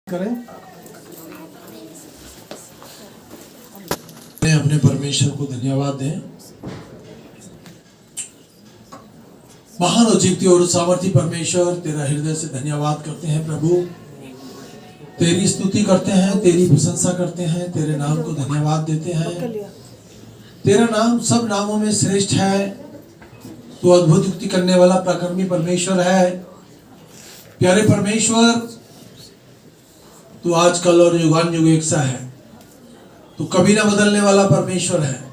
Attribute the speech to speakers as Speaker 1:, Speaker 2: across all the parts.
Speaker 1: करें अपने परमेश्वर को धन्यवाद दें। महान और जीवती और सामर्थी परमेश्वर, तेरा हृदय से धन्यवाद करते हैं प्रभु। तेरी स्तुति करते हैं, तेरी प्रशंसा करते हैं, तेरे नाम को धन्यवाद देते हैं। तेरा नाम सब नामों में श्रेष्ठ है। तू अद्भुत युक्ति करने वाला पराक्रमी परमेश्वर है। प्यारे परमेश्वर, तू आज कल और युगान युग एक सा है। तू कभी ना बदलने वाला परमेश्वर है।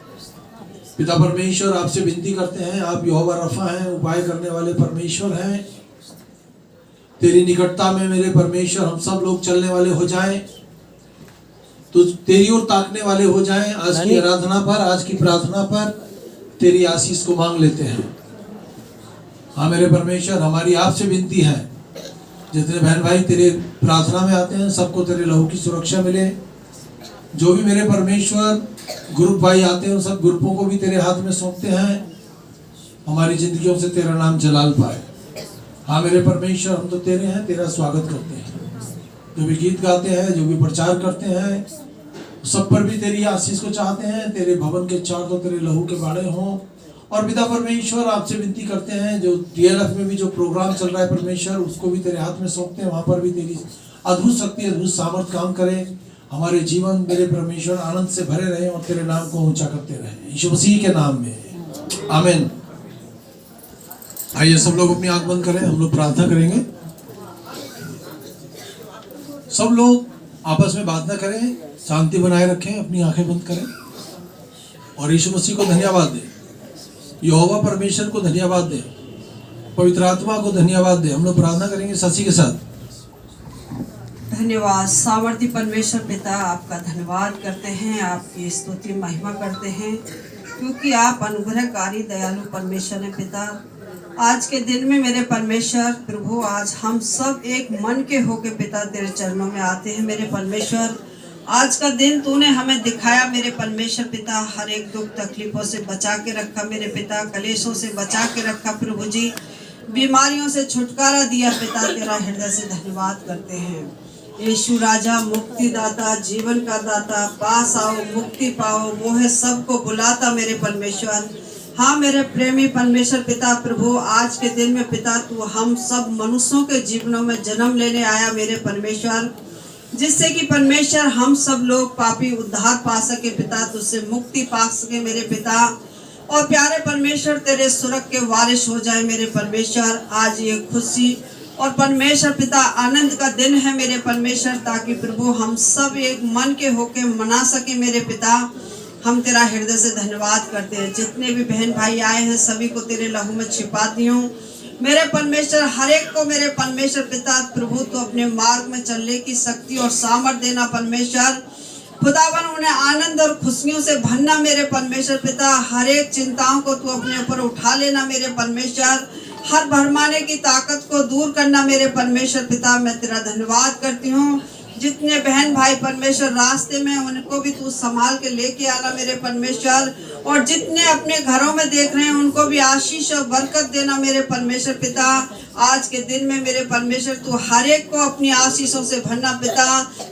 Speaker 1: पिता परमेश्वर, आपसे विनती करते हैं, आप यहोवा रफा हैं, उपाय करने वाले परमेश्वर हैं। तेरी निकटता में मेरे परमेश्वर हम सब लोग चलने वाले हो जाएं, तो तेरी ओर ताकने वाले हो जाएं। आज की आराधना पर, आज की प्रार्थना पर तेरी आशीष को मांग लेते हैं। हाँ मेरे परमेश्वर, हमारी आपसे विनती है, जितने बहन भाई तेरे प्रार्थना में आते हैं सबको तेरे लहू की सुरक्षा मिले। जो भी मेरे परमेश्वर ग्रुप भाई आते हैं उन सब ग्रुपों को भी तेरे हाथ में सौंपते हैं। हमारी जिंदगियों से तेरा नाम जलाल पाए। हाँ मेरे परमेश्वर, हम तो तेरे हैं, तेरा स्वागत करते हैं। जो भी गीत गाते हैं, जो भी प्रचार करते हैं, सब पर भी तेरी आशीष को चाहते हैं। तेरे भवन के चार तो तेरे लहू के बाड़े हों। और पिता परमेश्वर, आपसे विनती करते हैं, जो DLF में भी जो प्रोग्राम चल रहा है परमेश्वर, उसको भी तेरे हाथ में सौंपते हैं। वहाँ पर भी तेरी अद्भुत शक्ति, अद्भुत सामर्थ काम करे। हमारे जीवन मेरे परमेश्वर आनंद से भरे रहे और तेरे नाम को ऊंचा करते रहे, यीशु मसीह के नाम में आमीन। आइए सब लोग अपनी आंख बंद करें, हम लोग प्रार्थना करेंगे। सब लोग आपस में बात ना करें, शांति बनाए रखें, अपनी आंखें बंद करें और यीशु मसीह को धन्यवाद दें। यहोवा परमेश्वर को धन्यवाद दें, पवित्र आत्मा को धन्यवाद दें। हम लोग प्रार्थना करेंगे शशि के साथ।
Speaker 2: धन्यवाद सामर्थी परमेश्वर पिता, आपका धन्यवाद करते हैं, आपकी स्तुति महिमा करते हैं, क्योंकि आप अनुग्रहकारी दयालु परमेश्वर हैं पिता। आज के दिन में मेरे परमेश्वर प्रभु, आज हम सब एक मन के होके पिता तेरे चरणों में आते हैं मेरे परमेश्वर। आज का दिन तूने हमें दिखाया मेरे परमेश्वर पिता, हर एक दुख तकलीफों से बचा के रखा मेरे पिता, कलेशों से बचा के रखा प्रभु जी, बीमारियों से छुटकारा दिया पिता। तेरा हृदय से धन्यवाद करते हैं। यीशु राजा, मुक्ति दाता, जीवन का दाता, पास आओ, मुक्ति पाओ, वो है सबको बुलाता मेरे परमेश्वर। हाँ मेरे प्रेमी परमेश्वर पिता प्रभु, आज के दिन में पिता तू हम सब मनुष्यों के जीवनों में जन्म लेने आया मेरे परमेश्वर, जिससे कि परमेश्वर हम सब लोग पापी उद्धार पा सके पिता, तुझसे मुक्ति पा सके मेरे पिता। और प्यारे परमेश्वर तेरे स्वर्ग के वारिस हो जाए मेरे परमेश्वर। आज ये खुशी और परमेश्वर पिता आनंद का दिन है मेरे परमेश्वर, ताकि प्रभु हम सब एक मन के होके मना सके मेरे पिता। हम तेरा हृदय से धन्यवाद करते हैं। जितने भी बहन भाई आए हैं सभी को तेरे लहू में छिपा दियो मेरे परमेश्वर। हर एक को मेरे परमेश्वर पिता प्रभु तो अपने मार्ग में चलने की शक्ति और सामर्थ देना परमेश्वर। खुदावन उन्हें आनंद और खुशियों से भरना मेरे परमेश्वर पिता। हर एक चिंताओं को तू अपने ऊपर उठा लेना मेरे परमेश्वर। हर भरमाने की ताकत को दूर करना मेरे परमेश्वर पिता। मैं तेरा धन्यवाद करती हूँ। जितने बहन भाई परमेश्वर रास्ते में, उनको भी तू संभाल के लेके आना मेरे परमेश्वर। और जितने अपने घरों में देख रहे हैं उनको भी आशीष और बरकत देना मेरे परमेश्वर पिता। आज के दिन में मेरे परमेश्वर तू हर एक को अपनी आशीषों से भरना पिता।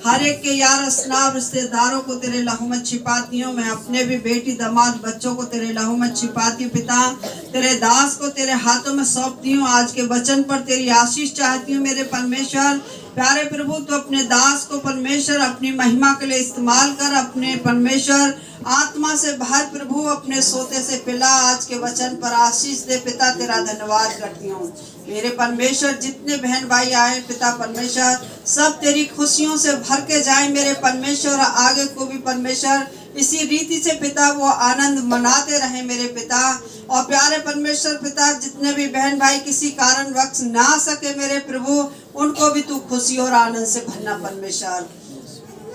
Speaker 2: हर एक के यार अस्नाब रिश्तेदारों को तेरे लहू में छिपाती हूँ। मैं अपने भी बेटी दामाद बच्चों को तेरे लहू में छिपाती हूँ पिता। तेरे दास को तेरे हाथों में सौंपती हूँ। आज के वचन पर तेरी आशीष चाहती हूँ मेरे परमेश्वर। प्यारे प्रभु तो अपने दास को परमेश्वर अपनी महिमा के लिए इस्तेमाल कर। अपने परमेश्वर आत्मा से भर प्रभु, अपने सोते से पिला। आज के वचन पर आशीष दे पिता। तेरा धन्यवाद करती हूँ मेरे परमेश्वर। जितने बहन भाई आए पिता परमेश्वर, सब तेरी खुशियों से भर के जाए मेरे परमेश्वर। आगे को भी परमेश्वर इसी रीति से पिता वो आनंद मनाते रहे मेरे पिता। और प्यारे परमेश्वर पिता, जितने भी बहन भाई किसी कारणवश ना सके मेरे प्रभु, उनको भी तू खुशी और आनंद से भरना परमेश्वर।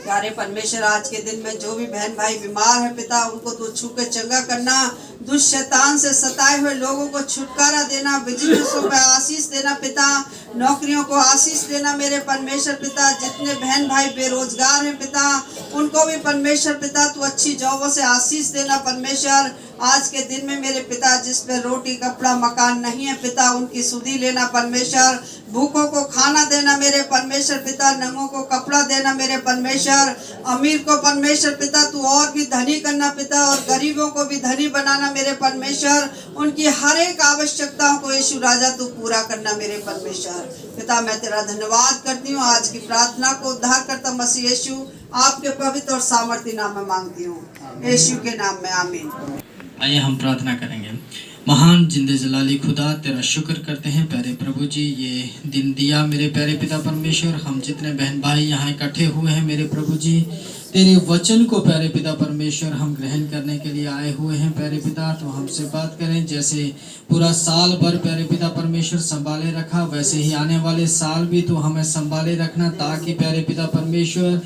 Speaker 2: प्यारे परमेश्वर, आज के दिन में जो भी बहन भाई बीमार है पिता, उनको तू छू के चंगा करना। दुष्ट शैतान से सताए हुए लोगों को छुटकारा देना। बिजनेसों में आशीष देना पिता। नौकरियों को आशीष देना मेरे परमेश्वर पिता। जितने बहन भाई बेरोजगार हैं पिता, उनको भी परमेश्वर पिता तू अच्छी जॉबों से आशीष देना परमेश्वर। आज के दिन में मेरे पिता, जिसमें रोटी कपड़ा मकान नहीं है पिता, उनकी सुधि लेना परमेश्वर। भूखों को खाना देना मेरे परमेश्वर पिता, नंगों को कपड़ा देना मेरे परमेश्वर, अमीर को परमेश्वर पिता तू और भी धनी करना पिता, और गरीबों को भी धनी बनाना मेरे परमेश्वर, उनकी हर एक आवश्यकताओं को यीशु राजा तू पूरा करना मेरे परमेश्वर पिता। मैं तेरा धन्यवाद करती हूँ, आज की प्रार्थना को उद्धार करता मसीह यीशु आपके पवित्र और सामर्थ्य नाम में मांगती हूँ, यीशु के नाम में, आमीन।
Speaker 3: आइए हम प्रार्थना करेंगे। महान जिंदे जलाली खुदा, तेरा शुक्र करते हैं प्यारे प्रभु जी, ये दिन दिया मेरे प्यारे पिता परमेश्वर। हम जितने बहन भाई यहाँ इकट्ठे हुए हैं मेरे प्रभु जी, तेरे वचन को प्यारे पिता परमेश्वर हम ग्रहण करने के लिए आए हुए हैं प्यारे पिता। तो हमसे बात करें, जैसे पूरा साल भर प्यारे पिता परमेश्वर संभाले रखा, वैसे ही आने वाले साल भी तो हमें संभाले रखना, ताकि प्यारे पिता परमेश्वर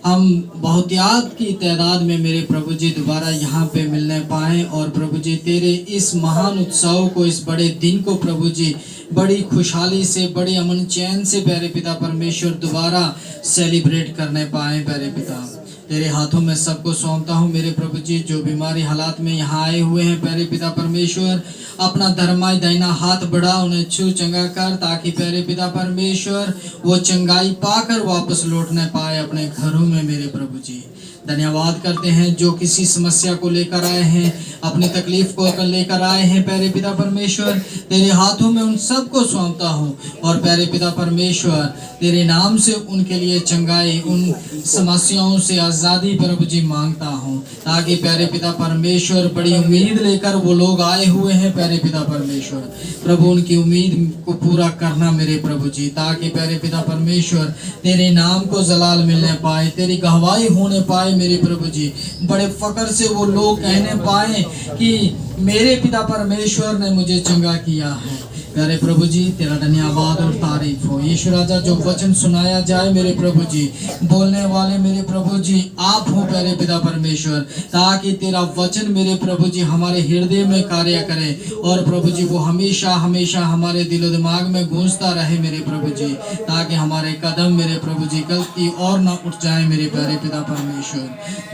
Speaker 3: हम बहुतियात की तादाद में मेरे प्रभु जी दोबारा यहाँ पे मिलने पाएँ, और प्रभु जी तेरे इस महान उत्सव को, इस बड़े दिन को प्रभु जी बड़ी खुशहाली से, बड़ी अमन चैन से प्यारे पिता परमेश्वर दोबारा सेलिब्रेट करने पाएँ प्यारे पिता। तेरे हाथों में सबको सौंपता हूँ मेरे प्रभु जी, जो बीमारी हालात में यहाँ आए हुए हैं प्यारे पिता परमेश्वर, अपना धर्माई दाहिना हाथ बढ़ा, उन्हें छू चंगा कर, ताकि प्यारे पिता परमेश्वर वो चंगाई पाकर वापस लौटने पाए अपने घरों में मेरे प्रभु जी। धन्यवाद करते हैं जो किसी समस्या को लेकर आए हैं, अपनी तकलीफ को लेकर आए हैं प्यारे पिता परमेश्वर, तेरे हाथों में उन सबको सौंपता हूँ, और प्यारे पिता परमेश्वर तेरे नाम से उनके लिए चंगाई, उन समस्याओं से आज़ादी प्रभु जी मांगता हूँ, ताकि प्यारे पिता परमेश्वर बड़ी उम्मीद लेकर वो लोग आए हुए हैं प्यारे पिता परमेश्वर, प्रभु उनकी उम्मीद को पूरा करना मेरे प्रभु जी, ताकि प्यारे पिता परमेश्वर तेरे नाम को जलाल मिलने पाए, तेरी गवाही होने पाए मेरे प्रभु जी, बड़े फकर से वो लोग कहने पाए कि मेरे पिता परमेश्वर ने मुझे चंगा किया है। प्यारे प्रभु जी तेरा धन्यवाद और तारीफ हो। यीशु राजा, जो वचन सुनाया जाए मेरे प्रभु जी, बोलने वाले मेरे प्रभु जी आप हो प्यारे पिता परमेश्वर, ताकि तेरा वचन मेरे प्रभु जी हमारे हृदय में कार्य करे, और प्रभु जी वो हमेशा हमेशा हमारे दिलो दिमाग में गूंजता रहे मेरे प्रभु जी, ताकि हमारे कदम मेरे प्रभु जी गलती और ना उठ जाए मेरे प्यारे पिता परमेश्वर।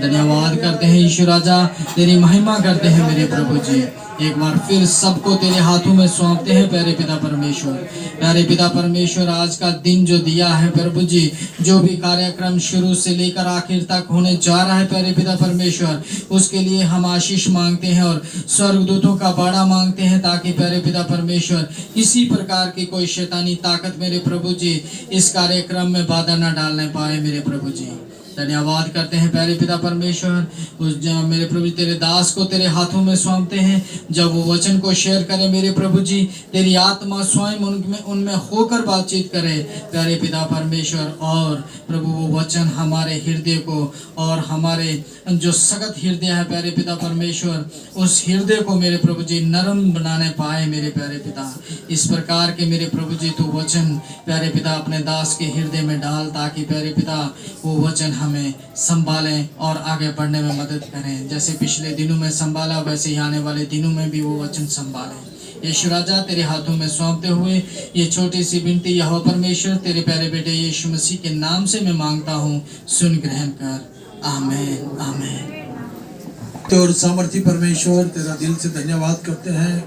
Speaker 3: धन्यवाद करते हैं यीशु राजा, तेरी महिमा करते हैं मेरे प्रभु जी। एक बार फिर सबको तेरे हाथों में सौंपते हैं प्यारे पिता परमेश्वर। प्यारे पिता परमेश्वर, आज का दिन जो दिया है प्रभु जी, जो भी कार्यक्रम शुरू से लेकर आखिर तक होने जा रहा है प्यारे पिता परमेश्वर, उसके लिए हम आशीष मांगते हैं और स्वर्गदूतों का बाड़ा मांगते हैं, ताकि प्यारे पिता परमेश्वर किसी प्रकार की कोई शैतानी ताकत मेरे प्रभु जी इस कार्यक्रम में बाधा न डालने पाए मेरे प्रभु जी। धन्यवाद करते हैं प्यारे पिता परमेश्वर, उस मेरे प्रभु तेरे दास को तेरे हाथों में सौंपते हैं, जब वो वचन को शेयर करे मेरे प्रभु जी, तेरी आत्मा स्वयं उनमें होकर बातचीत करे प्यारे पिता परमेश्वर, और प्रभु वो वचन हमारे हृदय को और हमारे जो सख्त हृदय है प्यारे पिता परमेश्वर, उस हृदय को मेरे प्रभु जी नरम बनाने पाए मेरे प्यारे पिता। इस प्रकार के मेरे प्रभु जी तो वचन प्यारे पिता अपने दास के हृदय में डाल, ताकि प्यारे पिता वो वचन हमें संभालें और आगे बढ़ने में मदद करें। जैसे पिछले दिनों में संभाला, वैसे ही आने वाले दिनों में भी वो वचन संभालें। यीशु राजा, तेरे हाथों में सौंपते हुए ये छोटी सी विनती यहोवा परमेश्वर तेरे प्यारे बेटे यीशु मसीह के नाम से मैं मांगता हूँ, सुन ग्रहण कर, आमीन आमीन।
Speaker 1: और सामर्थी परमेश्वर, तेरा दिल से धन्यवाद करते हैं।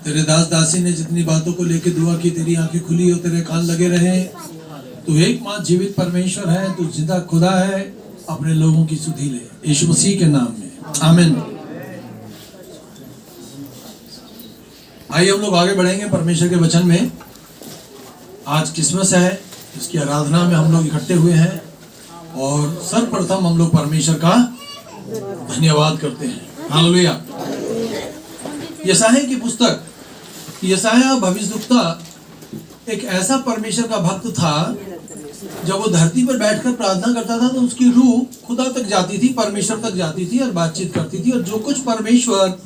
Speaker 1: तेरे दास दासी ने जितनी बातों को लेकर दुआ की, तेरी आंखें खुली हो, तेरे कान लगे रहे। तू एकमात्र जीवित परमेश्वर है, तू जिंदा खुदा है, अपने लोगों की सुधि ले यीशु मसीह के नाम में, आमीन। आइए हम लोग आगे बढ़ेंगे परमेश्वर के वचन में। आज क्रिसमस है, इसकी आराधना में हम लोग इकट्ठे हुए हैं, और सर्वप्रथम हम लोग परमेश्वर का धन्यवाद करते हैं। हालेलुया। यशायाह की पुस्तक, यशायाह भविष्यद्वक्ता एक ऐसा परमेश्वर का भक्त था, जब वो धरती पर बैठकर प्रार्थना करता था तो उसकी रूह खुदा तक जाती थी, परमेश्वर तक जाती थी और बातचीत करती थी, और जो कुछ परमेश्वर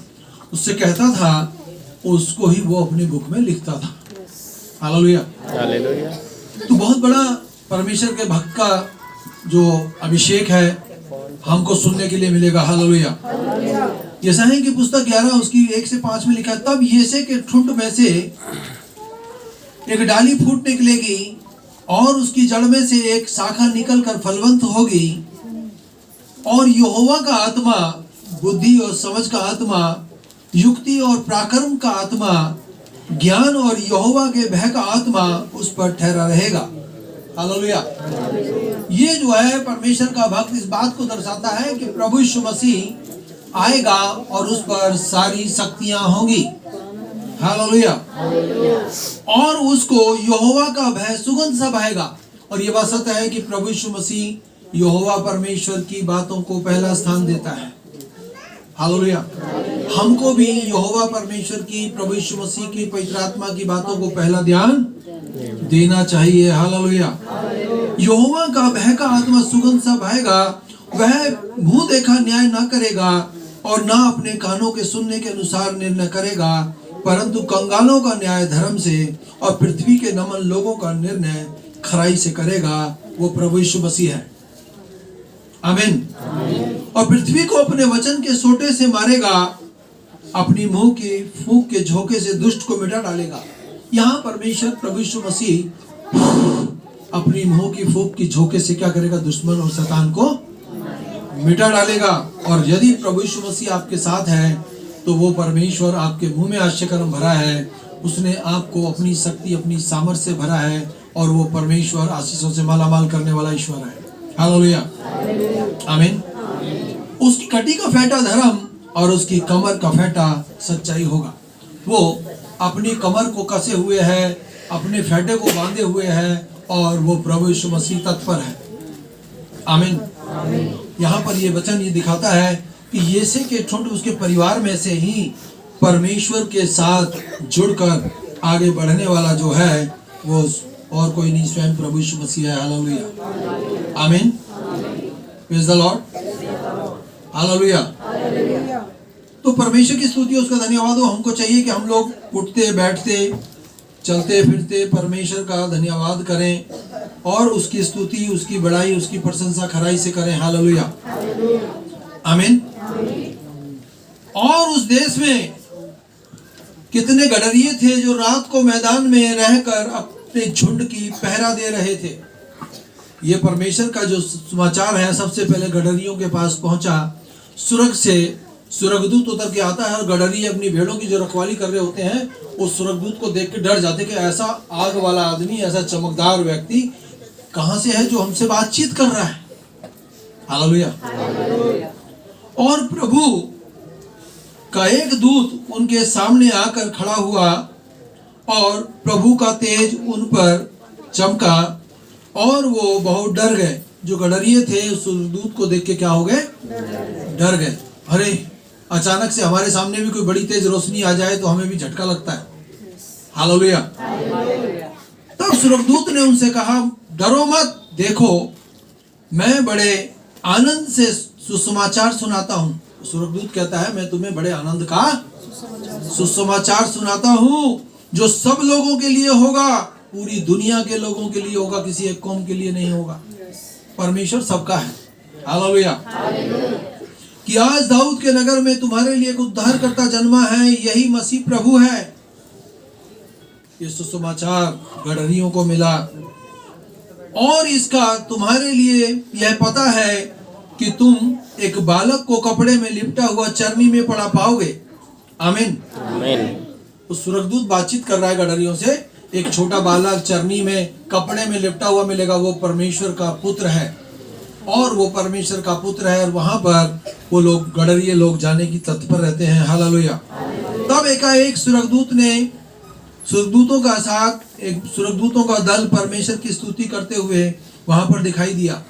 Speaker 1: उससे कहता था उसको ही वो अपने बुक में लिखता था। Hallelujah hallelujah. तो बहुत बड़ा परमेश्वर के भक्त का जो अभिषेक है हमको सुनने के लिए मिलेगा। हालेलुया। यशायाह की पुस्तक 11 उसकी 1 से 5 में लिखा है, तब यिशै के ठुंड में से एक डाली फूट निकलेगी और उसकी जड़ में से एक शाखा निकलकर फलवंत होगी, और यहोवा का आत्मा, बुद्धि और समझ का आत्मा, युक्ति और पराक्रम का आत्मा ज्ञान और यहोवा के भय का आत्मा उस पर ठहरा रहेगा। हालेलुया। ये जो है परमेश्वर का भक्त इस बात को दर्शाता है कि प्रभु यीशु मसीह आएगा और उस पर सारी शक्तियां होंगी। हालेलुया। और उसको यहोवा का भय सुगंध सा बहेगा। और ये बात सत्य है कि प्रभु यीशु मसीह यहोवा परमेश्वर की बातों को पहला स्थान देता है। हालेलुया। हमको भी यहोवा परमेश्वर की, प्रभु यीशु मसीह की, पवित्र आत्मा की बातों को पहला ध्यान देना चाहिए। हालेलुया। यहोवा का भय का आत्मा सुगंध सा बहेगा। वह मुंह देखा न्याय ना करेगा और ना अपने कानों के सुनने के अनुसार निर्णय करेगा, परंतु कंगालों का न्याय धर्म से और पृथ्वी के नमन लोगों का निर्णय खराई से करेगा। वो प्रभु यीशु मसीह है। आमीन। और पृथ्वी को अपने वचन के सोटे से मारेगा, अपनी मुंह की फूंक के झोंके से दुष्ट को मिटा डालेगा। यहाँ परमेश्वर प्रभु यीशु मसीह अपनी मुंह की फूंक की झोंके से क्या करेगा? दुश्मन और शैतान को मिटा डालेगा। और यदि प्रभु यीशु मसीह आपके साथ है तो वो परमेश्वर आपके मुंह में आश्चर्य कर्म भरा है। उसने आपको अपनी शक्ति, अपनी सामर्थ्य से भरा है और वो परमेश्वर आशीषों से मालामाल करने वाला ईश्वर है। हालेलुया। आमीन। उसकी कटी का फेंटा धर्म और उसकी कमर का फेंटा सच्चाई होगा। वो अपनी कमर को कसे हुए है, अपने फेंटे को बांधे हुए है और वो प्रभु यीशु मसीह तत्पर है। आमीन। यहाँ पर ये वचन ये दिखाता है कि यीशु के ठुंड उसके परिवार में से ही परमेश्वर के साथ जुड़कर आगे बढ़ने वाला जो है वो और कोई नहीं, स्वयं प्रभु यीशु मसीह है। हालेलुया। आमीन। Praise the Lord. हालेलुया। तो परमेश्वर की स्तुति, उसका धन्यवाद हो। हमको चाहिए कि हम लोग उठते बैठते चलते फिरते परमेश्वर का धन्यवाद करें और उसकी स्तुति, उसकी बड़ाई, उसकी प्रशंसा खराई से करें। हालेलुया। आमीन। और उस देश में कितने गडरिये थे जो रात को मैदान में रहकर अपने झुंड की पहरा दे रहे थे। ये परमेश्वर का जो समाचार है सबसे पहले गडरियों के पास पहुंचा। सुरग से सुरगदूत उतर के आता है और गडरी अपनी भेड़ों की जो रखवाली कर रहे होते हैं उस सुरगदूत को देख के डर जाते कि ऐसा आग वाला आदमी, ऐसा चमकदार व्यक्ति कहां से है जो हमसे बातचीत कर रहा है। हालेलुया। और प्रभु का एक दूत उनके सामने आकर खड़ा हुआ और प्रभु का तेज उन पर चमका और वो बहुत डर गए। जो गडरिये थे उस दूत को देख के क्या हो गए? डर गए। अरे अचानक से हमारे सामने भी कोई बड़ी तेज रोशनी आ जाए तो हमें भी झटका लगता है। हालेलुया। तब सुरगदूत ने उनसे कहा, डरो मत, देखो मैं बड़े आनंद से सुसमाचार सुनाता हूँ। सुरगदूत कहता है, मैं तुम्हें बड़े आनंद का सुसमाचार सुनाता हूँ जो सब लोगों के लिए होगा, पूरी दुनिया के लोगों के लिए होगा, किसी एक कौम के लिए नहीं होगा। परमेश्वर सबका है। हालेलुया। कि आज दाऊद के नगर में तुम्हारे लिए एक उद्धारकर्ता जन्मा है, यही मसीह प्रभु है। ये सुसमाचार गडरियों को मिला और इसका तुम्हारे लिए यह पता है कि तुम एक बालक को कपड़े में लिपटा हुआ चरनी में पड़ा पाओगे। आमीन। उस सुरगदूत बातचीत कर रहा है गडरियों से। एक छोटा बालक चरनी में कपड़े में लिपटा हुआ मिलेगा, वो परमेश्वर का पुत्र है और वो परमेश्वर का पुत्र है। और वहां पर वो लोग, गडरिये लोग जाने की तत्पर रहते हैं। हालेलुया। तब एकाएक सुरगदूतों का साथ एक सुरगदूतों का दल परमेश्वर की स्तुति करते हुए वहां पर दिखाई दिया।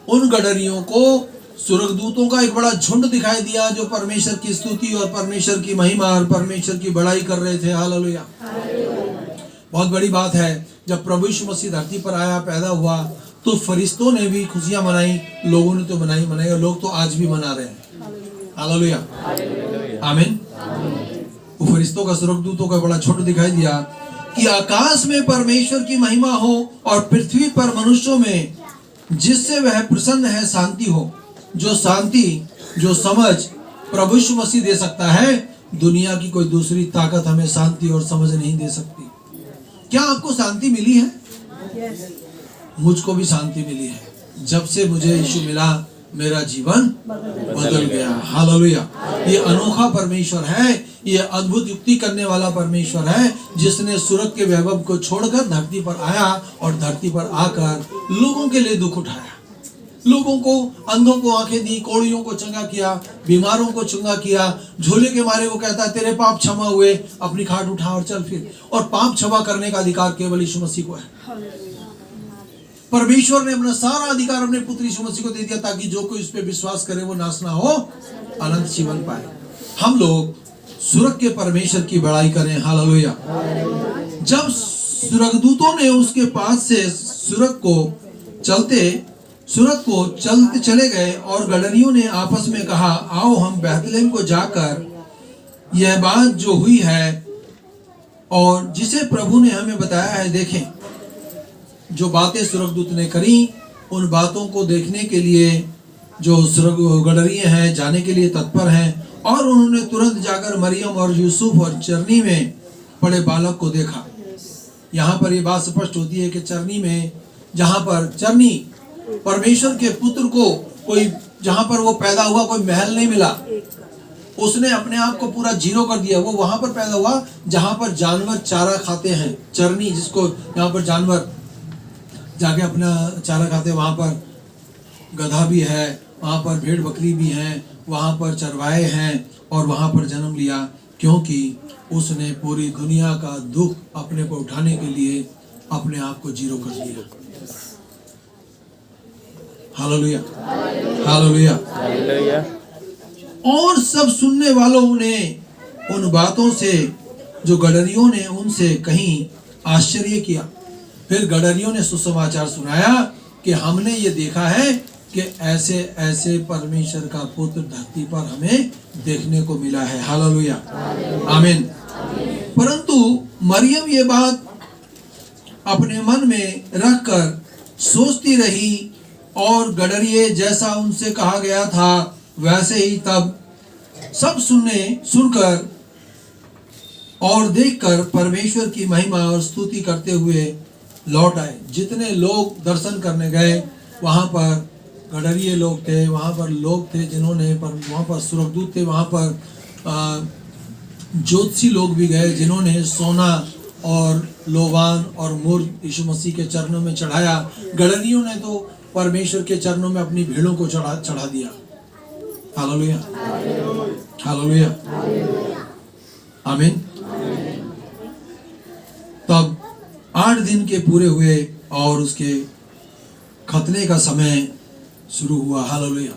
Speaker 1: उन गडरियों को सुरगदूतों का एक बड़ा झुंड दिखाई दिया जो परमेश्वर की स्तुति और परमेश्वर की महिमा और परमेश्वर की बड़ाई कर रहे थे। हालेलुया। बहुत बड़ी बात है, जब प्रभु यीशु मसीह धरती पर आया, पैदा हुआ, तो फरिश्तों ने भी खुशियां मनाई, लोगों ने तो मनाई और लोग तो आज भी मना रहे हैं। हालेलुया। आमीन। वो फरिश्तों का, सुरगदूतों का बड़ा झुंड दिखाई दिया कि आकाश में परमेश्वर की महिमा हो और पृथ्वी पर मनुष्यों में जिससे वह प्रसन्न है शांति हो। जो शांति, जो समझ प्रभु यीशु मसीह दे सकता है, दुनिया की कोई दूसरी ताकत हमें शांति और समझ नहीं दे सकती। क्या आपको शांति मिली है? मुझको भी शांति मिली है। जब से मुझे यीशु मिला, मेरा जीवन बदल गया। हालेलुया। ये अनोखा परमेश्वर है, ये अद्भुत युक्ति करने वाला परमेश्वर है, जिसने स्वर्ग के वैभव को छोड़कर धरती पर आया और धरती पर आकर लोगों के लिए दुख उठाया, लोगों को, अंधों को आंखें दी, कोढ़ियों को चंगा किया, बीमारों को चंगा किया। झोले के मारे वो कहता है तेरे पाप क्षमा हुए, अपनी खाट उठा और चल फिर। और पाप क्षमा करने का अधिकार केवल यीशु मसीह को है। परमेश्वर ने अपना सारा अधिकार अपने पुत्र यीशु मसीह को दे दिया, ताकि जो कोई उस पर विश्वास करे वो नाश ना हो, अनंत जीवन पाए। हम लोग स्वर्ग के परमेश्वर की बड़ाई करें। हालेलुया। जब स्वर्गदूतों ने उसके पास से स्वर्ग को चलते चले गए और गडरियों ने आपस में कहा, आओ हम बैतलहम को जाकर यह बात जो हुई है और जिसे प्रभु ने हमें बताया है देखें। जो बातें स्वर्गदूत ने करी, उन बातों को देखने के लिए जो गडरिये हैं जाने के लिए तत्पर हैं। और उन्होंने तुरंत जाकर मरियम और यूसुफ और चरनी में पड़े बालक को देखा। यहाँ पर ये बात स्पष्ट होती है कि चरनी में, जहाँ पर चरनी परमेश्वर के पुत्र को कोई, जहाँ पर वो पैदा हुआ, कोई महल नहीं मिला, उसने अपने आप को पूरा जीरो कर दिया। वो वहां पर पैदा हुआ जहाँ पर जानवर चारा खाते हैं, चरनी जिसको यहाँ पर जानवर जाके अपना चारा खाते हैं, वहां पर गधा भी है, वहां पर भेड़ बकरी भी हैं, वहां पर चरवाहे हैं, और वहां पर जन्म लिया, क्योंकि उसने पूरी दुनिया का दुख अपने पर उठाने के लिए अपने आप को जीरो कर दिया। Hallelujah, hallelujah, hallelujah. और सब सुनने वालों ने उन बातों से जो गडरियों ने उनसे कहीं आश्चर्य किया। फिर गडरियों ने सुसमाचार सुनाया कि हमने ये देखा है कि ऐसे ऐसे परमेश्वर का पुत्र धरती पर हमें देखने को मिला है। हालेलुया, आमीन। परंतु मरियम ये बात अपने मन में रखकर सोचती रही, और गडरिये जैसा उनसे कहा गया था वैसे ही तब सब सुनकर और देखकर परमेश्वर की महिमा और स्तुति करते हुए लौट आए। जितने लोग दर्शन करने गए, वहां पर गडरिये लोग थे, वहां पर लोग थे जिन्होंने वहां पर स्वर्गदूत थे, वहां पर ज्योतिषी लोग भी गए जिन्होंने सोना और लोबान और मुर्ग यीशु मसीह के चरणों में चढ़ाया। गडरियों ने तो परमेश्वर के चरणों में अपनी भेड़ों को चढ़ा दिया। हालेलुया, हालेलुया, आमीन। तब 8 दिन के पूरे हुए और उसके खतने का समय शुरू हुआ। हालेलुया।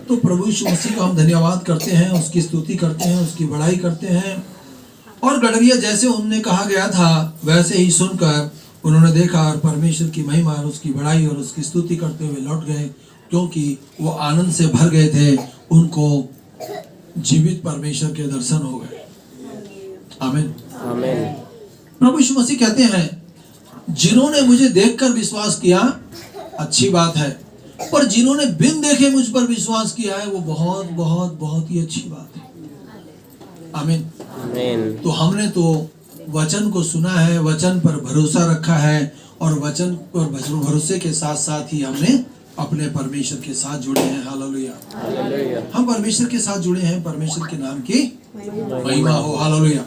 Speaker 1: तो प्रभु यीशु मसीह का हम धन्यवाद करते हैं, उसकी स्तुति करते हैं, उसकी बड़ाई करते हैं। और गडरिया जैसे उनने कहा गया था वैसे ही सुनकर उन्होंने देखा और परमेश्वर की महिमा और उसकी बड़ाई और उसकी स्तुति करते हुए लौट गए, क्योंकि वो आनंद से भर गए थे। उनको जीवित परमेश्वर के दर्शन हो गए। आमीन, आमीन। प्रभु यीशु मसीह कहते हैं, जिन्होंने मुझे देखकर विश्वास किया अच्छी बात है, पर जिन्होंने बिन देखे मुझ पर विश्वास किया है वो बहुत बहुत बहुत ही अच्छी बात है। आमीन, आमीन। तो हमने तो वचन को सुना है, वचन पर भरोसा रखा है, और वचन पर भरोसे के साथ साथ ही हमने अपने परमेश्वर के साथ जुड़े हैं। Hallelujah, hallelujah. हम परमेश्वर के साथ जुड़े हैं, परमेश्वर के नाम की महिमा हो। हालेलुया,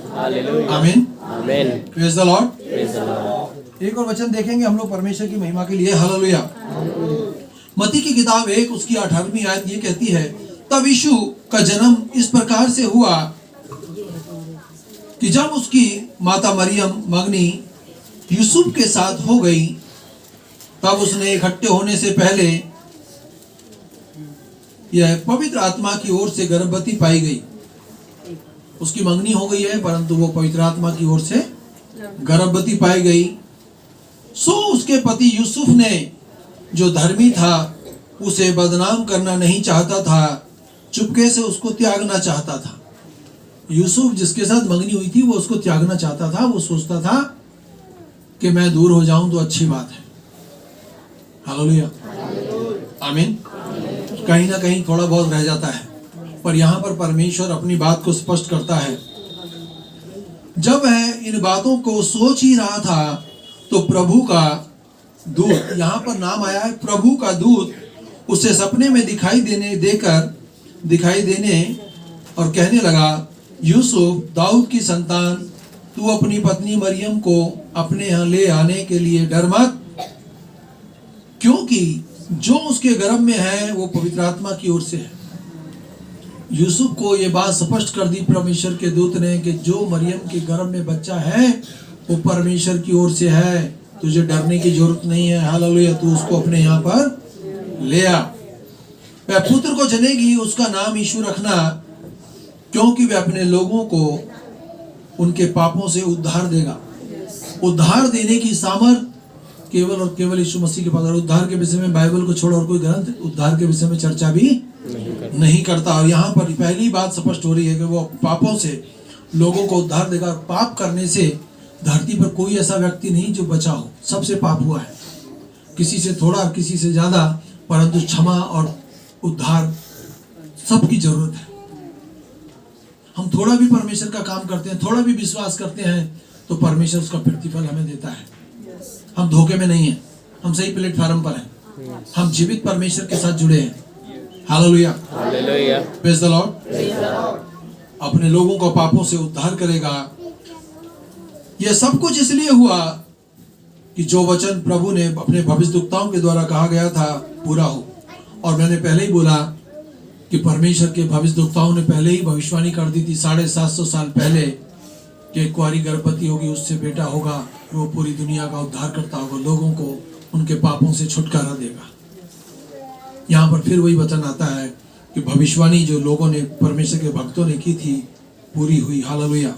Speaker 1: आमीन, आमीन। Praise the Lord, praise the Lord. एक और वचन देखेंगे हम लोग परमेश्वर की महिमा के लिए। हालेलुया। मत्ती की किताब 1 उसकी 18वीं आयत ये कहती है, तब यीशु का जन्म इस प्रकार से हुआ कि जब उसकी माता मरियम मगनी यूसुफ के साथ हो गई, तब उसने इकट्ठे होने से पहले यह पवित्र आत्मा की ओर से गर्भवती पाई गई। उसकी मंगनी हो गई है, परंतु वो पवित्र आत्मा की ओर से गर्भवती पाई गई। सो उसके पति यूसुफ ने, जो धर्मी था, उसे बदनाम करना नहीं चाहता था, चुपके से उसको त्यागना चाहता था। यूसुफ जिसके साथ मंगनी हुई थी वो उसको त्यागना चाहता था। वो सोचता था कि मैं दूर हो जाऊं तो अच्छी बात है। हालेलुया, आमीन। कहीं ना कहीं थोड़ा बहुत रह जाता है, पर यहाँ पर परमेश्वर अपनी बात को स्पष्ट करता है। जब वह इन बातों को सोच ही रहा था तो प्रभु का दूत, यहाँ पर नाम आया है प्रभु का दूत, उसे सपने में दिखाई देने और कहने लगा, यूसुफ, दाऊद की संतान, तू अपनी पत्नी मरियम को अपने यहाँ ले आने के लिए डर मत, क्योंकि जो उसके गर्भ में है वो पवित्र आत्मा की ओर से है। यूसुफ को ये बात स्पष्ट कर दी परमेश्वर के दूत ने कि जो मरियम के गर्भ में बच्चा है वो परमेश्वर की ओर से है, तुझे डरने की जरूरत नहीं है। हालेलुया। तू उसको अपने यहाँ पर ले आ। वह पुत्र को जनेगी, उसका नाम यीशु रखना, क्योंकि वह अपने लोगों को उनके पापों से उद्धार देगा। उद्धार देने की सामर्थ केवल और केवल यीशु मसीह के पास। और उद्धार के विषय में बाइबल को छोड़ और कोई ग्रंथ उद्धार के विषय में चर्चा भी नहीं करता। और यहाँ पर पहली बात स्पष्ट हो रही है कि वो पापों से लोगों को उद्धार देगा। पाप करने से धरती पर कोई ऐसा व्यक्ति नहीं जो बचा हो, सबसे पाप हुआ है, किसी से थोड़ा किसी से ज्यादा, परंतु क्षमा और उद्धार सबकी जरूरत है। हम थोड़ा भी परमेश्वर का काम करते हैं, थोड़ा भी विश्वास करते हैं, तो परमेश्वर उसका प्रतिफल हमें देता है। हम धोखे में नहीं हैं, हम सही प्लेटफॉर्म पर हैं, हम जीवित परमेश्वर के साथ जुड़े हैं। Hallelujah, hallelujah, praise the Lord. अपने लोगों को पापों से उद्धार करेगा। यह सब कुछ इसलिए हुआ कि जो वचन प्रभु ने अपने भविष्यद्वक्ताओं के द्वारा कहा गया था पूरा हो। और मैंने पहले ही बोला कि परमेश्वर के भविष्यद्वक्ताओं ने पहले ही भविष्यवाणी कर दी थी 750 साल पहले कि एक कुंवारी गर्भवती होगी, उससे बेटा होगा, वो पूरी दुनिया का उद्धार करता होगा, लोगों को उनके पापों से छुटकारा देगा। यहाँ पर फिर वही वचन आता है कि भविष्यवाणी जो लोगों ने, परमेश्वर के भक्तों ने की थी, पूरी हुई। हालेलुया।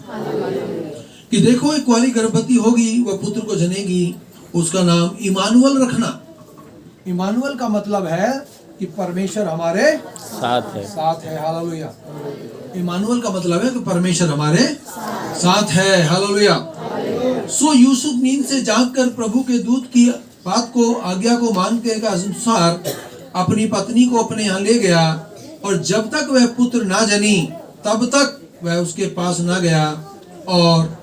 Speaker 1: कि देखो एक कुंवारी गर्भवती होगी, वह पुत्र को जनेगी, उसका नाम इमानुएल रखना। इमानुएल का मतलब है कि परमेश्वर हमारे साथ है। हालेलुया। इमानुएल का मतलब है कि परमेश्वर हमारे साथ है। हालेलुया। सो यूसुफ नींद से जागकर प्रभु के दूत की बात को, आज्ञा को मानने के अनुसार अपनी पत्नी को अपने यहाँ ले गया, और जब तक वह पुत्र ना जनी तब तक वह उसके पास ना गया, और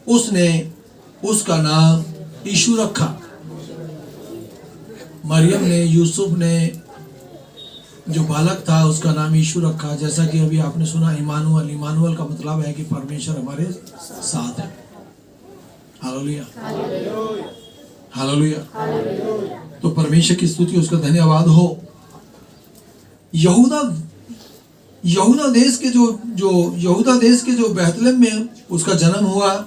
Speaker 1: उसने उसका नाम यीशु रखा। मरियम ने, यूसुफ ने जो बालक था उसका नाम यीशु रखा। जैसा कि अभी आपने सुना इमानुएल, इमानुएल का मतलब है कि परमेश्वर हमारे साथ है। Hallelujah, hallelujah. तो परमेश्वर की स्तुति, उसका धन्यवाद हो। यहूदा देश के जो बेथलेहम में उसका जन्म हुआ,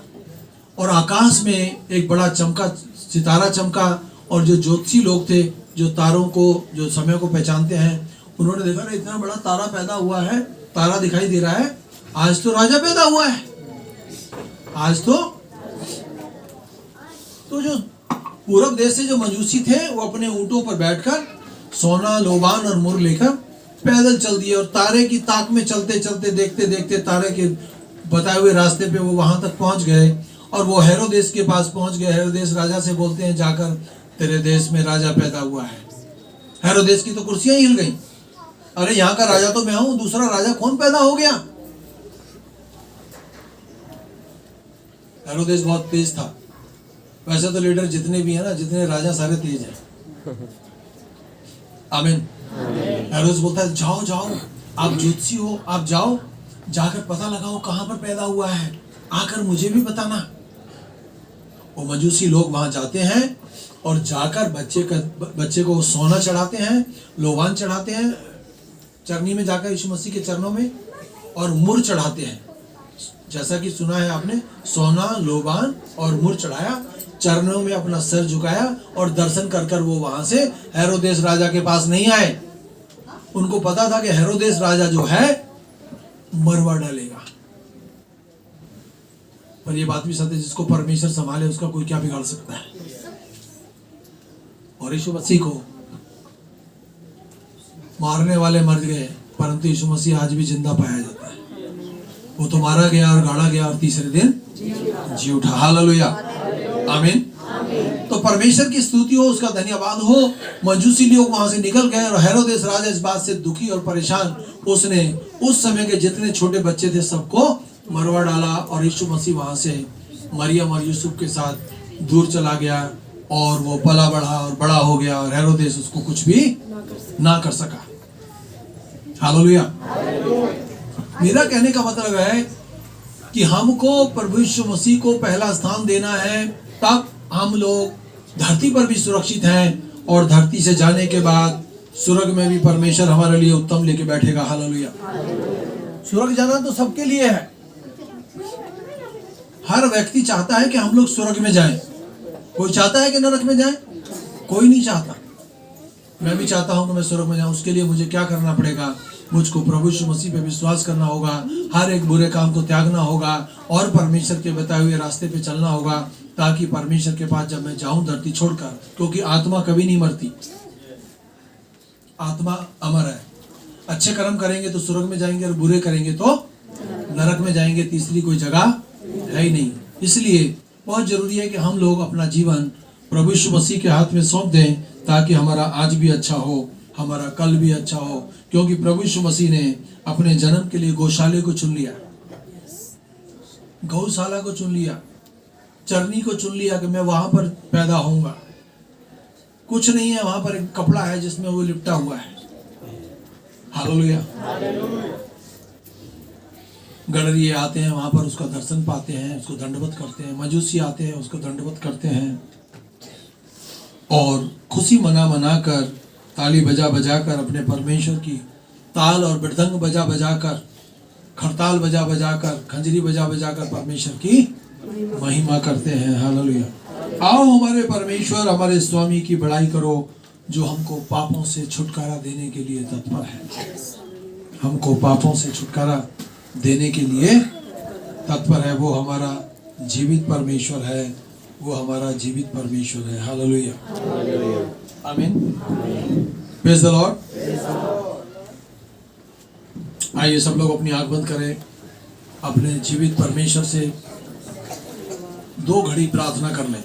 Speaker 1: और आकाश में एक बड़ा सितारा चमका, और जो ज्योतिषी लोग थे, जो तारों को, जो समय को पहचानते हैं, उन्होंने देखा ना इतना बड़ा तारा पैदा हुआ है, तारा दिखाई दे रहा है, आज तो राजा पैदा हुआ है। आज तो जो पूरब देश से जो मजूसी थे वो अपने ऊंटों पर बैठकर सोना, लोबान और मुर लेकर पैदल चल दिए, और तारे की ताक में चलते चलते, देखते देखते तारे के बताए हुए रास्ते पे वो वहां तक पहुंच गए, और वो हेरोदेस के पास पहुंच गए। हेरोदेस राजा से बोलते हैं, जाकर तेरे देश में राजा पैदा हुआ है। हेरोदेस की तो कुर्सियां हिल गई, अरे यहाँ का राजा तो मैं हूं, दूसरा राजा कौन पैदा हो गया। हेरोदेस बहुत तेज था। वैसे तो लीडर जितने भी हैं ना, जितने राजा, सारे तेज हैं। आमीन। हेरोदेस बोलता है, जाओ जाओ, आप ज्योतिषी हो, आप जाओ, जाकर पता लगाओ कहां पर पैदा हुआ है, आकर मुझे भी बताना। वो मजूसी लोग वहां जाते हैं और जाकर बच्चे को सोना चढ़ाते हैं, लोबान चढ़ाते हैं, चरनी में जाकर यीशु मसीह के चरणों में, और मुर चढ़ाते हैं। जैसा कि सुना है आपने, सोना, लोबान और मुर चढ़ाया, चरणों में अपना सर झुकाया, और दर्शन कर कर वो वहां से हेरोदेस राजा के पास नहीं आए। उनको पता था कि हेरोदेस राजा जो है मरवा डालेगा। पर ये बात भी सत्य, जिसको परमेश्वर संभाले उसका कोई क्या बिगाड़ सकता है। और यीशु मसीह को मारने वाले मर गए, परंतु यीशु मसीह आज भी जिंदा पाया जाता है। वो तो मारा गया और गाड़ा गया और तीसरे दिन जी उठा। हालेलुया, आमीन। तो परमेश्वर की स्तुति हो, उसका धन्यवाद हो। मजूसी लोग वहां से निकल गए, और हेरोदेस राजा इस बात से दुखी और परेशान, उसने उस समय के जितने छोटे बच्चे थे सबको मरवा डाला, और यीशु मसीह वहां से मरियम और यूसुफ के साथ दूर चला गया, और वो पला बढ़ा और बड़ा हो गया, और हेरोदेस उसको कुछ भी ना कर सका। हालेलुया। मेरा कहने का मतलब है कि हमको प्रभु यीशु मसीह को पहला स्थान देना है, तब हम लोग धरती पर भी सुरक्षित हैं और धरती से जाने के बाद स्वर्ग में भी परमेश्वर हमारे लिए उत्तम लेके बैठेगा। हालेलुया। स्वर्ग जाना तो सबके लिए है। हर व्यक्ति चाहता है कि हम लोग स्वर्ग में जाएं। कोई चाहता है कि नरक में जाएं? कोई नहीं चाहता। मैं भी चाहता हूं कि मैं स्वर्ग में जाऊं। उसके लिए मुझे क्या करना पड़ेगा? मुझको प्रभु यीशु मसीह पे विश्वास करना होगा, हर एक बुरे काम को त्यागना होगा और परमेश्वर के बताए हुए रास्ते पे चलना होगा, ताकि परमेश्वर के पास जब मैं जाऊं धरती छोड़कर, क्योंकि आत्मा कभी नहीं मरती, आत्मा अमर है। अच्छे कर्म करेंगे तो स्वर्ग में जाएंगे और बुरे करेंगे तो नरक में जाएंगे। तीसरी कोई जगह है ही नहीं। इसलिए बहुत जरूरी है कि हम लोग अपना जीवन प्रभु यीशु मसीह के हाथ में सौंप दें, ताकि हमारा आज भी अच्छा हो, हमारा कल भी अच्छा हो। क्योंकि प्रभु यीशु मसीह ने अपने जन्म के लिए गौशाले को चुन लिया, गौशाला को चुन लिया, चरनी को चुन लिया कि मैं वहां पर पैदा होऊंगा। कुछ नहीं है वहां पर, एक कपड़ा है जिसमें वो लिपटा हुआ है। हालेलुया। गडरिये आते हैं वहां पर, उसका दर्शन पाते हैं, उसको दंडवत करते हैं। मजूसी आते हैं, उसको दंडवत करते हैं और खुशी मना मना कर, ताली बजा बजा कर, अपने परमेश्वर की ताल और मृदंग बजा बजा कर, खरताल बजा बजा कर, खंजरी बजा बजा कर परमेश्वर की महिमा करते हैं। हालेलुया। आओ हमारे परमेश्वर, हमारे स्वामी की बड़ाई करो, जो हमको पापों से छुटकारा देने के लिए तत्पर है। हमको पापों से छुटकारा देने के लिए तत्पर है। वो हमारा जीवित परमेश्वर है, वो हमारा जीवित परमेश्वर है। हालेलुया। आमीन। Praise the Lord. आइए सब लोग अपनी आंख बंद करें, अपने जीवित परमेश्वर से 2 घड़ी प्रार्थना कर लें।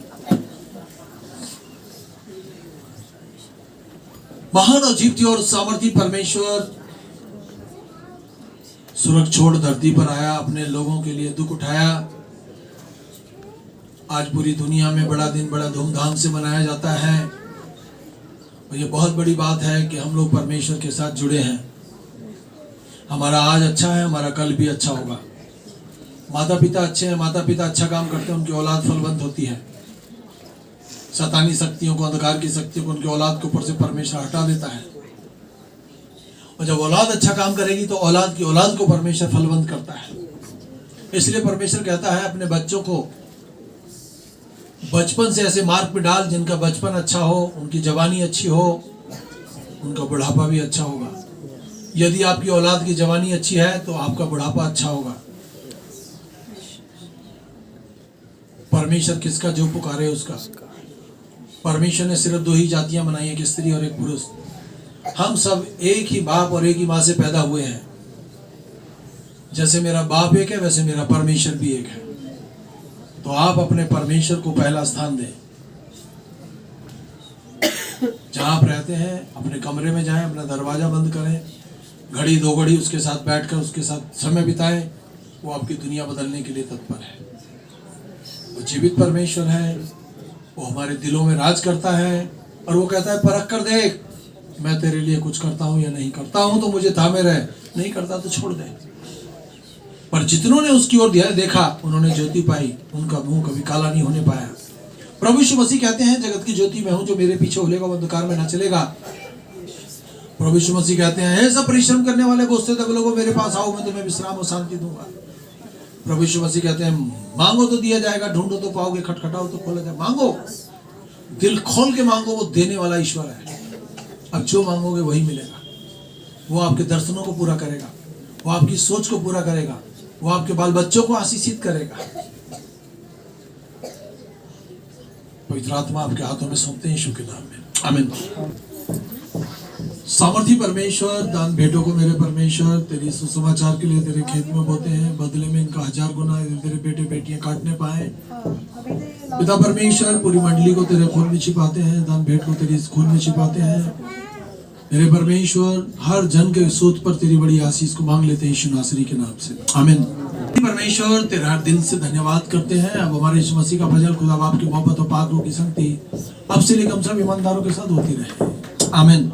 Speaker 1: महान और जीवित और सामर्थी परमेश्वर स्वर्ग छोड़ धरती पर आया, अपने लोगों के लिए दुख उठाया। आज पूरी दुनिया में बड़ा दिन बड़ा धूमधाम से मनाया जाता है और ये बहुत बड़ी बात है कि हम लोग परमेश्वर के साथ जुड़े हैं। हमारा आज अच्छा है, हमारा कल भी अच्छा होगा। माता पिता अच्छे हैं, माता पिता अच्छा काम करते हैं, उनकी औलाद फलवंत होती है। शैतानी शक्तियों को, अंधकार की शक्तियों को उनकी औलाद के ऊपर से परमेश्वर हटा देता है। और जब औलाद अच्छा काम करेगी तो औलाद की औलाद को परमेश्वर फलवंत करता है। इसलिए परमेश्वर कहता है अपने बच्चों को बचपन से ऐसे मार्ग पे डाल, जिनका बचपन अच्छा हो, उनकी जवानी अच्छी हो, उनका बुढ़ापा भी अच्छा होगा। यदि आपकी औलाद की जवानी अच्छी है तो आपका बुढ़ापा अच्छा होगा। परमेश्वर किसका जो पुकारे उसका। परमेश्वर ने सिर्फ 2 ही जातियां बनाई, एक स्त्री और एक पुरुष। हम सब एक ही बाप और एक ही माँ से पैदा हुए हैं। जैसे मेरा बाप एक है, वैसे मेरा परमेश्वर भी एक है। तो आप अपने परमेश्वर को पहला स्थान दें। जहां आप रहते हैं अपने कमरे में जाएं, अपना दरवाजा बंद करें, घड़ी 2 घड़ी उसके साथ बैठकर उसके साथ समय बिताएं। वो आपकी दुनिया बदलने के लिए तत्पर है। वो जीवित परमेश्वर है, वो हमारे दिलों में राज करता है और वो कहता है परख कर देख, मैं तेरे लिए कुछ करता हूं या नहीं करता हूं तो मुझे थामे रहे, नहीं करता तो छोड़ दे। पर जितनों ने उसकी ओर देखा उन्होंने ज्योति पाई, उनका मुंह कभी काला नहीं होने पाया। प्रभु यीशु मसीह कहते हैं जगत की ज्योति मैं हूं, जो मेरे पीछे होलेगा वो अंधकार में ना चलेगा। प्रभु यीशु मसीह कहते हैं हे सब परिश्रम करने वाले घुसते तक लोगों मेरे पास आओ, मैं तुम्हें विश्राम और शांति दूंगा। प्रभु यीशु मसीह कहते हैं मांगो तो दिया जाएगा, ढूंढो तो पाओगे, खटखटाओ तो खोला जाएगा। मांगो, दिल खोल के मांगो, वो देने वाला ईश्वर है। अब जो मांगोगे वही मिलेगा। वो आपके दर्शनों को पूरा करेगा, वो आपकी सोच को पूरा करेगा, वो आपके बाल बच्चों को आशीषित करेगा। पवित्र आत्मा आपके हाथों में सौंपते हैं यीशु के नाम में, आमीन। सामर्थी परमेश्वर, दान भेंटों को मेरे परमेश्वर तेरी सुसमाचार के लिए तेरे खेत में बोते हैं, बदले में इनका 1000 गुना तेरे बेटे बेटियां काटने पाए। पिता परमेश्वर, पूरी मंडली को तेरे खून में छिपाते हैं, दान भेंट को तेरी खून में छिपाते हैं। मेरे परमेश्वर, हर जन के सूत पर तेरी बड़ी आशीष को मांग लेते हैं यीशु नासरी के नाम से, आमीन। परमेश्वर तेरा हर दिल से धन्यवाद करते हैं। अब हमारे यीशु मसीह का भजन खुदा बाप की मोहब्बत और पाक रूह की संगति अब से लेकर हम सब ईमानदारों के साथ होती रहे, आमीन।